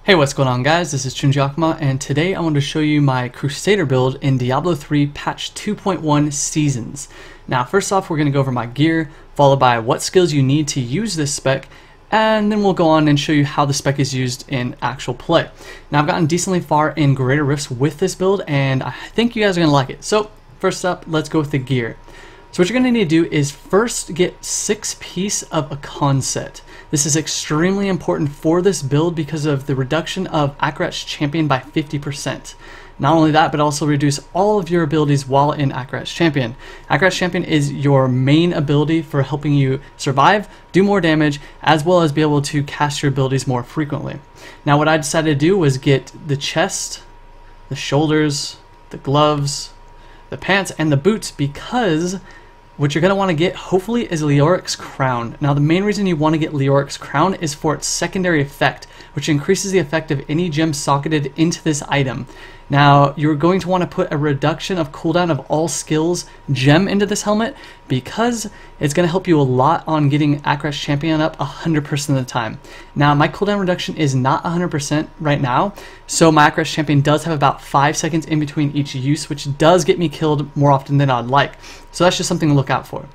Hey, what's going on guys? This is Chounji Akuma, and today I want to show you my Crusader build in Diablo 3 patch 2.1 Seasons. Now first off, we're going to go over my gear, followed by what skills you need to use this spec, and then we'll go on and show you how the spec is used in actual play. Now I've gotten decently far in Greater Rifts with this build, and I think you guys are going to like it. So first up, let's go with the gear. So what you're going to need to do is first get 6 pieces of a con set. This is extremely important for this build because of the reduction of Akarat's Champion by 50%. Not only that, but also reduce all of your abilities while in Akarat's Champion. Akarat's Champion is your main ability for helping you survive, do more damage, as well as be able to cast your abilities more frequently. Now what I decided to do was get the chest, the shoulders, the gloves, the pants, and the boots because what you're going to want to get, hopefully, is Leoric's Crown. Now, the main reason you want to get Leoric's Crown is for its secondary effect, which increases the effect of any gem socketed into this item. Now, you're going to want to put a reduction of cooldown of all skills gem into this helmet because it's going to help you a lot on getting Akarat's Champion up 100% of the time. Now, my cooldown reduction is not 100% right now, so my Akarat's Champion does have about 5 seconds in between each use, which does get me killed more often than I'd like. So that's just something to look out for.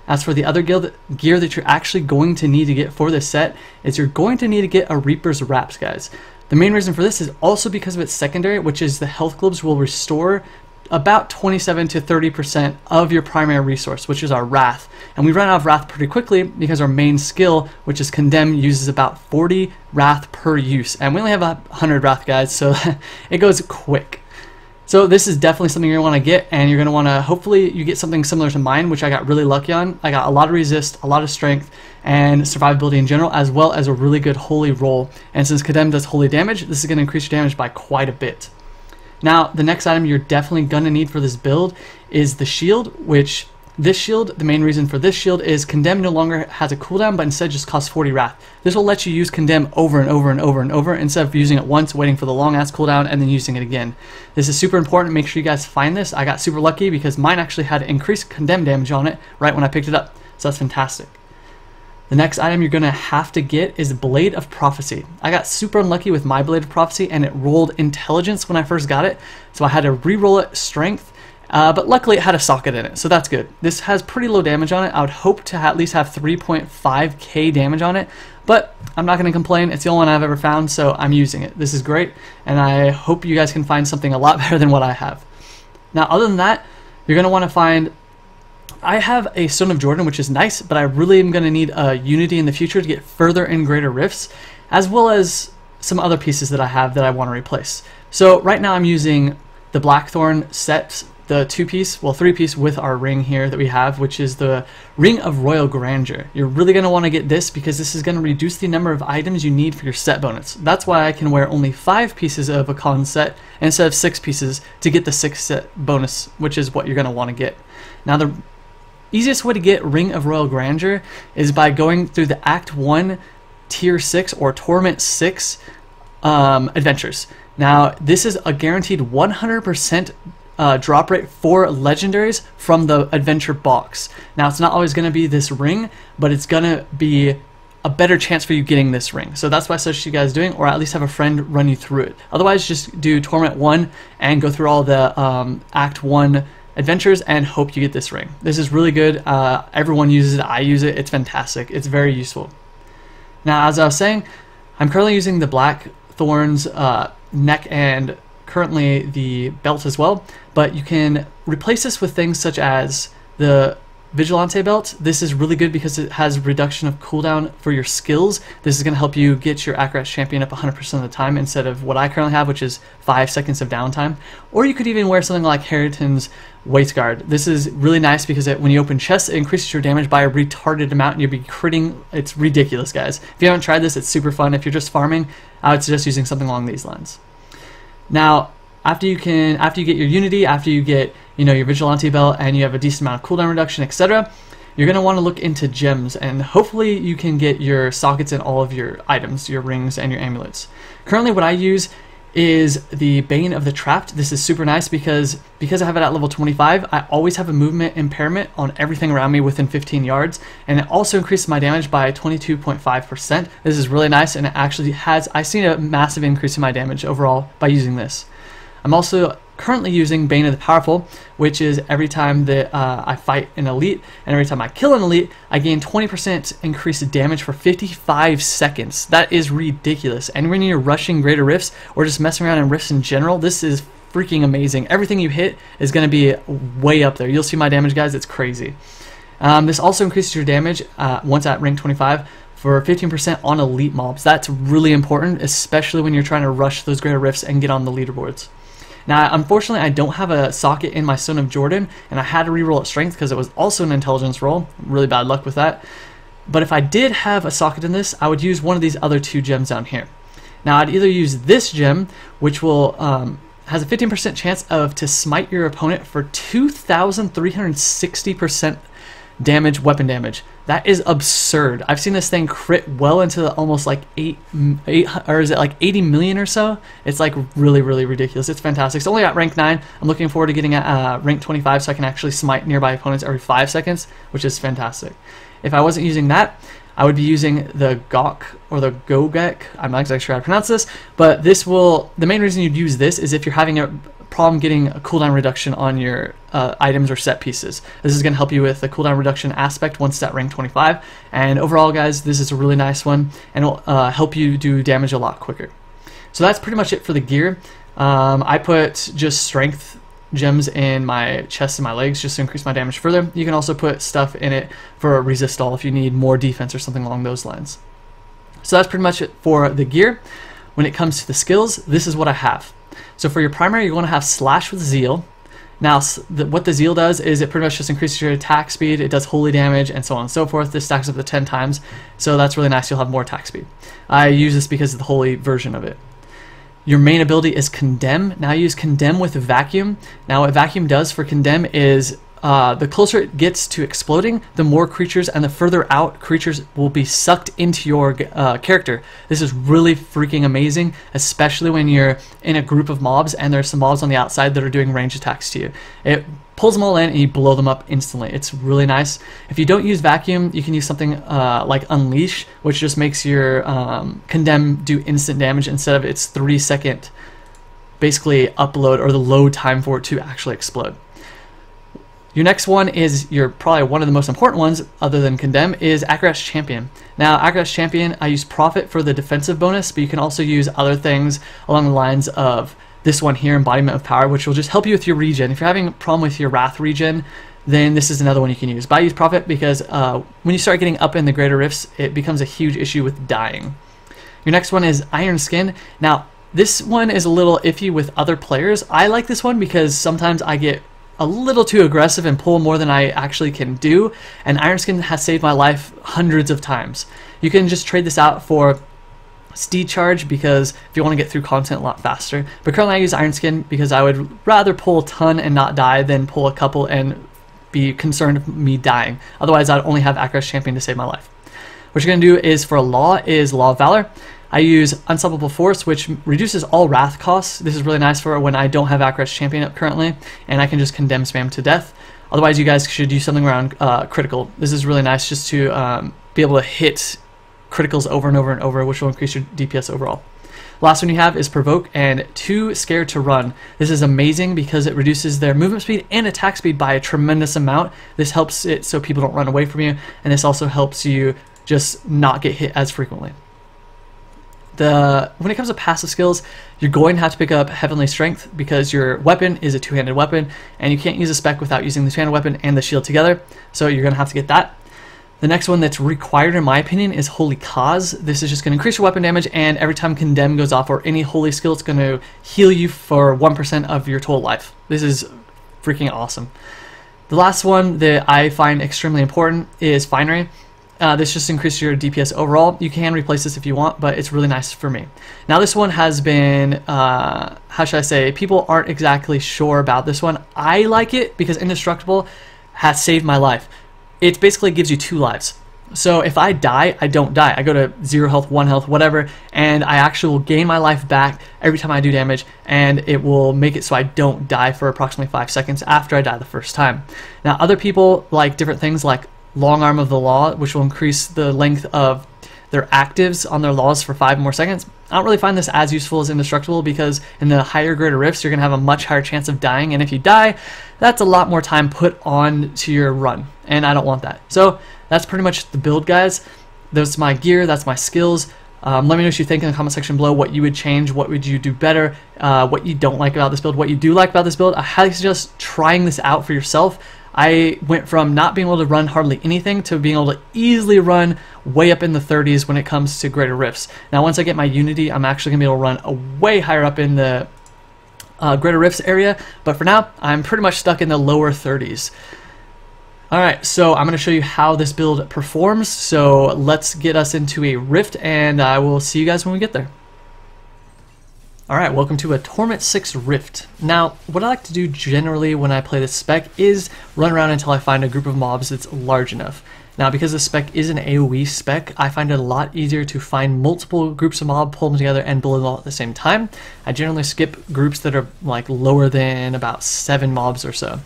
As for the other gear that you're actually going to need to get for this set, is you're going to need to get a Reaper's Wraps, guys. The main reason for this is also because of its secondary, which is the health globes will restore about 27 to 30% of your primary resource, which is our Wrath. And we run out of Wrath pretty quickly because our main skill, which is Condemn, uses about 40 Wrath per use. And we only have 100 Wrath, guys, so it goes quick. So this is definitely something you're going to want to get, and you're going to want to, hopefully you get something similar to mine, which I got really lucky on. I got a lot of resist, a lot of strength, and survivability in general, as well as a really good holy roll. And since Condemn does holy damage, this is going to increase your damage by quite a bit. Now, the next item you're definitely going to need for this build is the shield, which this shield, the main reason for this shield is Condemn no longer has a cooldown, but instead just costs 40 Wrath. This will let you use Condemn over and over and over and over instead of using it once, waiting for the long ass cooldown, and then using it again. This is super important. Make sure you guys find this. I got super lucky because mine actually had increased Condemn damage on it right when I picked it up. So that's fantastic. The next item you're going to have to get is Blade of Prophecy. I got super unlucky with my Blade of Prophecy, and it rolled Intelligence when I first got it, so I had to re-roll it Strength. But luckily it had a socket in it, so that's good. This has pretty low damage on it. I would hope to at least have 3.5k damage on it, but I'm not going to complain. It's the only one I've ever found, so I'm using it. This is great, and I hope you guys can find something a lot better than what I have. Now, other than that, you're going to want to find... I have a Stone of Jordan, which is nice, but I really am going to need a Unity in the future to get further in Greater Rifts, as well as some other pieces that I have that I want to replace. So right now I'm using the Blackthorn set, the 2-piece, well 3-piece with our ring here that we have, which is the Ring of Royal Grandeur. You're really going to want to get this because this is going to reduce the number of items you need for your set bonus. That's why I can wear only 5 pieces of a con set instead of 6 pieces to get the 6 set bonus, which is what you're going to want to get. Now the easiest way to get Ring of Royal Grandeur is by going through the Act 1 Tier 6 or Torment 6 adventures. Now this is a guaranteed 100% drop rate for legendaries from the adventure box. Now it's not always going to be this ring, but it's going to be a better chance for you getting this ring. So that's what I suggest you guys doing, or at least have a friend run you through it. Otherwise, just do Torment 1 and go through all the Act 1 adventures and hope you get this ring. This is really good. Everyone uses it. I use it. It's fantastic. It's very useful. Now, as I was saying, I'm currently using the Blackthorn's neck and currently the belt as well, but you can replace this with things such as the Vigilante belt. This is really good because it has reduction of cooldown for your skills. This is going to help you get your Akarat's Champion up 100% of the time instead of what I currently have, which is 5 seconds of downtime. Or you could even wear something like Harrington's Waist Guard. This is really nice because when you open chests, it increases your damage by a retarded amount and you'll be critting. It's ridiculous, guys. If you haven't tried this, it's super fun. If you're just farming, I would suggest using something along these lines. Now, after you get your Unity, after you get your Vigilante belt, and you have a decent amount of cooldown reduction, etc., you're going to want to look into gems, and hopefully you can get your sockets in all of your items, your rings and your amulets. Currently, what I use is the Bane of the Trapped. This is super nice because I have it at level 25, I always have a movement impairment on everything around me within 15 yards, and it also increases my damage by 22.5%. This is really nice, and it actually has, I've seen a massive increase in my damage overall by using this. I'm also currently using Bane of the Powerful, which is every time that I fight an elite and every time I kill an elite, I gain 20% increased damage for 55 seconds. That is ridiculous. And when you're rushing greater rifts or just messing around in rifts in general, this is freaking amazing. Everything you hit is going to be way up there. You'll see my damage, guys. It's crazy. This also increases your damage once at rank 25 for 15% on elite mobs. That's really important, especially when you're trying to rush those greater rifts and get on the leaderboards. Now, unfortunately, I don't have a socket in my Stone of Jordan, and I had to reroll at Strength because it was also an intelligence roll. Really bad luck with that. But if I did have a socket in this, I would use one of these other two gems down here. Now, I'd either use this gem, which will has a 15% chance to smite your opponent for 2,360% damage, weapon damage. That is absurd. I've seen this thing crit well into the almost like 80 million or so. It's like really ridiculous. It's fantastic. It's only at rank 9. I'm looking forward to getting at rank 25 so I can actually smite nearby opponents every 5 seconds, which is fantastic. If I wasn't using that, I would be using the Gok or the Gogek. I'm not exactly sure how to pronounce this, but this will, the main reason you'd use this is if you're having a problem getting a cooldown reduction on your items or set pieces. This is going to help you with the cooldown reduction aspect once at rank 25. And overall, guys, this is a really nice one, and it'll help you do damage a lot quicker. So that's pretty much it for the gear. I put just strength gems in my chest and my legs just to increase my damage further. You can also put stuff in it for a resist all if you need more defense or something along those lines. So that's pretty much it for the gear. When it comes to the skills, this is what I have. So for your primary, you're going to have Slash with Zeal. Now, what the Zeal does is it pretty much just increases your attack speed, it does holy damage, and so on and so forth. This stacks up to 10 times, so that's really nice. You'll have more attack speed. I use this because of the holy version of it. Your main ability is Condemn. Now I use Condemn with Vacuum. Now what Vacuum does for Condemn is the closer it gets to exploding, the more creatures and the further out creatures will be sucked into your character. This is really freaking amazing, especially when you're in a group of mobs and there's some mobs on the outside that are doing range attacks to you. It pulls them all in and you blow them up instantly. It's really nice. If you don't use Vacuum, you can use something like Unleash, which just makes your Condemn do instant damage instead of its 3-second basically upload or the load time for it to actually explode. Your next one is probably one of the most important ones other than Condemn is Akura's Champion. Now Akura's Champion, I use Prophet for the defensive bonus, but you can also use other things along the lines of this one here, Embodiment of Power, which will just help you with your regen. If you're having a problem with your Wrath regen, then this is another one you can use. But I use Prophet because when you start getting up in the greater rifts, it becomes a huge issue with dying. Your next one is Iron Skin. Now this one is a little iffy with other players. I like this one because sometimes I get a little too aggressive and pull more than I actually can do, and Iron Skin has saved my life hundreds of times. You can just trade this out for Steed Charge because if you want to get through content a lot faster, but currently I use Iron Skin because I would rather pull a ton and not die than pull a couple and be concerned of me dying. Otherwise I'd only have Akura's Champion to save my life. What you're going to do is for Law of Valor. I use Unstoppable Force, which reduces all Wrath costs. This is really nice for when I don't have Akura's Champion up currently, and I can just Condemn spam to death. Otherwise, you guys should use something around Critical. This is really nice just to be able to hit criticals over and over and over, which will increase your DPS overall. Last one you have is Provoke and 2 Scared to Run. This is amazing because it reduces their movement speed and attack speed by a tremendous amount. This helps it so people don't run away from you, and this also helps you just not get hit as frequently. When it comes to passive skills, you're going to have to pick up Heavenly Strength because your weapon is a two-handed weapon, and you can't use a spec without using the two-handed weapon and the shield together, so you're going to have to get that. The next one that's required, in my opinion, is Holy Cause. This is just going to increase your weapon damage, and every time Condemn goes off or any holy skill, it's going to heal you for 1% of your total life. This is freaking awesome. The last one that I find extremely important is Finery. This just increases your DPS overall. You can replace this if you want, but it's really nice for me. Now this one has been, how should I say, people aren't exactly sure about this one. I like it because Indestructible has saved my life. It basically gives you 2 lives. So if I die, I don't die. I go to 0 health, 1 health, whatever, and I actually will gain my life back every time I do damage, and it will make it so I don't die for approximately 5 seconds after I die the first time. Now, other people like different things like Long Arm of the Law, which will increase the length of their actives on their laws for 5 more seconds. I don't really find this as useful as Indestructible because in the higher greater rifts, you're going to have a much higher chance of dying, and if you die, that's a lot more time put on to your run, and I don't want that. So that's pretty much the build, guys. That's my gear, that's my skills. Let me know what you think in the comment section below, what you would change, what would you do better, what you don't like about this build, what you do like about this build. I highly suggest trying this out for yourself. I went from not being able to run hardly anything to being able to easily run way up in the 30s when it comes to greater rifts. Now once I get my Unity, I'm actually going to be able to run a way higher up in the greater rifts area, but for now I'm pretty much stuck in the lower 30s. Alright, so I'm going to show you how this build performs, so let's get us into a rift, and I will see you guys when we get there. Alright, welcome to a Torment 6 Rift. Now, what I like to do generally when I play this spec is run around until I find a group of mobs that's large enough. Now, because the spec is an AoE spec, I find it a lot easier to find multiple groups of mobs, pull them together, and build them all at the same time. I generally skip groups that are like lower than about 7 mobs or so.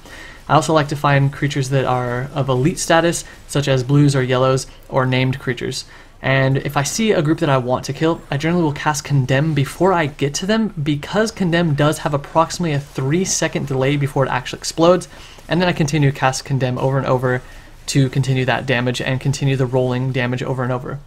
I also like to find creatures that are of elite status, such as blues or yellows, or named creatures. And if I see a group that I want to kill, I generally will cast Condemn before I get to them, because Condemn does have approximately a 3-second delay before it actually explodes, and then I continue to cast Condemn over and over to continue that damage and continue the rolling damage over and over.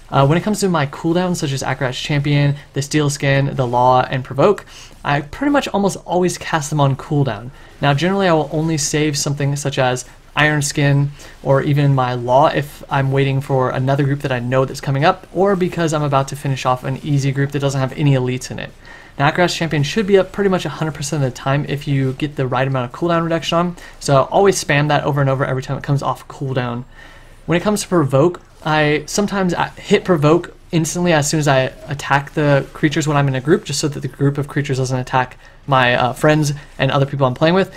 When it comes to my cooldowns, such as Akuma Champion, the Steel Skin, the Law, and Provoke, I pretty much almost always cast them on cooldown. Now generally I will only save something such as Iron Skin or even my Law if I'm waiting for another group that I know that's coming up, or because I'm about to finish off an easy group that doesn't have any elites in it. Now Akuma Champion should be up pretty much 100% of the time if you get the right amount of cooldown reduction on, so always spam that over and over every time it comes off cooldown. When it comes to Provoke, I sometimes hit Provoke instantly as soon as I attack the creatures when I'm in a group, just so that the group of creatures doesn't attack my friends and other people I'm playing with.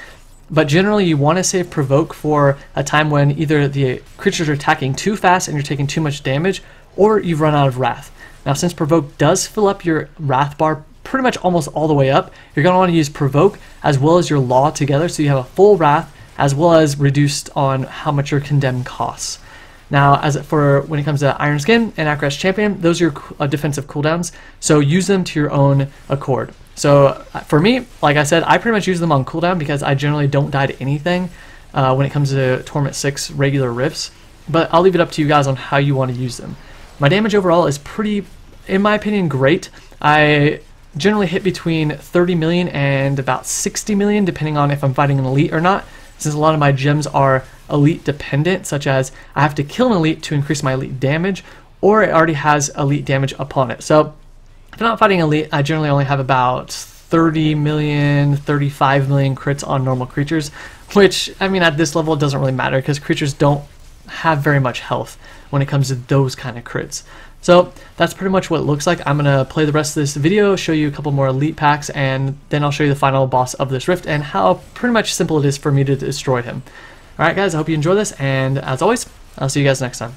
But generally you want to save Provoke for a time when either the creatures are attacking too fast and you're taking too much damage, or you've run out of Wrath. Now since Provoke does fill up your Wrath bar pretty much almost all the way up, you're going to want to use Provoke as well as your Law together, so you have a full Wrath as well as reduced on how much your Condemn costs. Now, as for when it comes to Iron Skin and Akuma Champion, those are your defensive cooldowns, so use them to your own accord. So for me, like I said, I pretty much use them on cooldown because I generally don't die to anything when it comes to Torment 6 regular rifts, but I'll leave it up to you guys on how you want to use them. My damage overall is pretty, in my opinion, great. I generally hit between 30 million and about 60 million, depending on if I'm fighting an elite or not, since a lot of my gems are elite dependent, such as I have to kill an elite to increase my elite damage, or it already has elite damage upon it. So if I'm not fighting elite, I generally only have about 30 million, 35 million crits on normal creatures, which, I mean, at this level it doesn't really matter because creatures don't have very much health when it comes to those kind of crits. So that's pretty much what it looks like. I'm going to play the rest of this video, show you a couple more elite packs, and then I'll show you the final boss of this rift and how pretty much simple it is for me to destroy him. Alright guys, I hope you enjoy this, and as always, I'll see you guys next time.